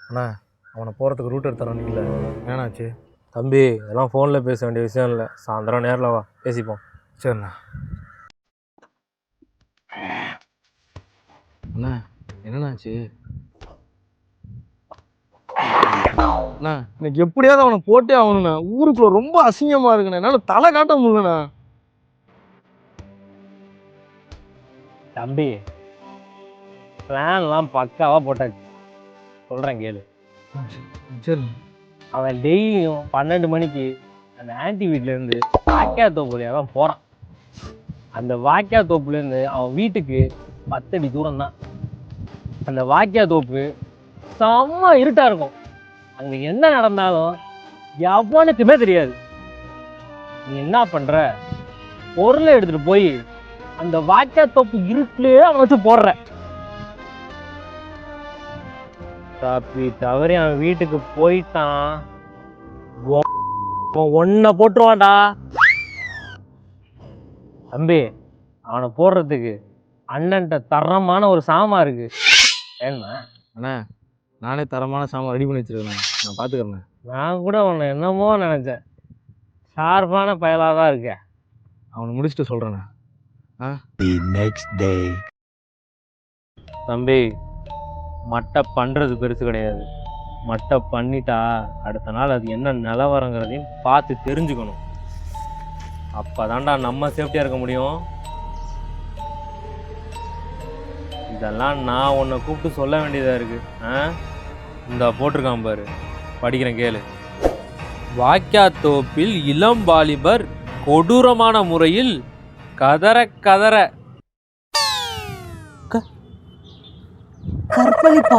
அண்ணா அவனை போகிறதுக்கு ரூட் எடுத்து தரீங்கள, ஏன்னாச்சு? தம்பி இதெல்லாம் ஃபோனில் பேச வேண்டிய விஷயம் இல்லை, சாயந்தரம் நேரில் வா பேசிப்போம். சரிண்ணா. அண்ணா என்னண்ணாச்சு? அண்ணா எனக்கு எப்படியாவது அவனை போட்டே ஆகணுண்ணா. ஊருக்குள்ள ரொம்ப அசிங்கமாக இருக்குண்ணா, என்னால் தலை காட்ட முடியலண்ணா. தம்பி பிளான்லாம் பக்காவாக போட்டாச்சு, சொல்கிறேன் கேளு. சரி. அவன் டெய்லியும் 12 மணிக்கு அந்த ஆன்டி வீட்டிலேருந்து வாக்கியா தோப்புலையாக தான் போகிறான். அந்த வாக்கியா தோப்புலேருந்து அவன் வீட்டுக்கு 10 அடி தூரம் தான். அந்த வாக்கியா தோப்பு செம்ம இருட்டாக இருக்கும். அங்கே என்ன நடந்தாலும் எவனுக்குமே தெரியாது. நீ என்ன பண்ணுற, பொருளை எடுத்துகிட்டு போய் அந்த வாக்கியா தோப்பு இருட்டிலே அவன் வச்சு போடுற. தப்பி தவறி அவன் வீட்டுக்கு போயிட்டான், ஒன்ன போட்டுருவான்டா. தம்பி அவனை போடுறதுக்கு அண்ணன்ட்ட தரமான ஒரு சாமான் இருக்கு, ஏன்னா அண்ணா நானே தரமான சாமான் ரெடி பண்ணி வச்சிருக்கேன், நான் பார்த்துக்கிறேண்ணே. நான் கூட உன்னை என்னமோ நினச்சேன், ஷார்ப்பான பயலாக தான் இருக்க. அவனை முடிச்சுட்டு சொல்கிறேண்ணே. The next day. தம்பி மட்டை பண்ணுறது பெருசு கிடையாது, மட்டை பண்ணிட்டா அடுத்த நாள் அது என்ன நிலவரங்கிறதையும் பார்த்து தெரிஞ்சுக்கணும். அப்போ தான்டா நம்ம சேஃப்டியாக இருக்க முடியும். இதெல்லாம் நான் உன்னை கூப்பிட்டு சொல்ல வேண்டியதாக இருக்குது. இந்த போட்டிருக்கான் பாரு, படிக்கிறேன் கேளு. வாக்கியா தோப்பில் இளம் வாலிபர் கொடூரமான முறையில் கதற கதற கற்பழிப்பா.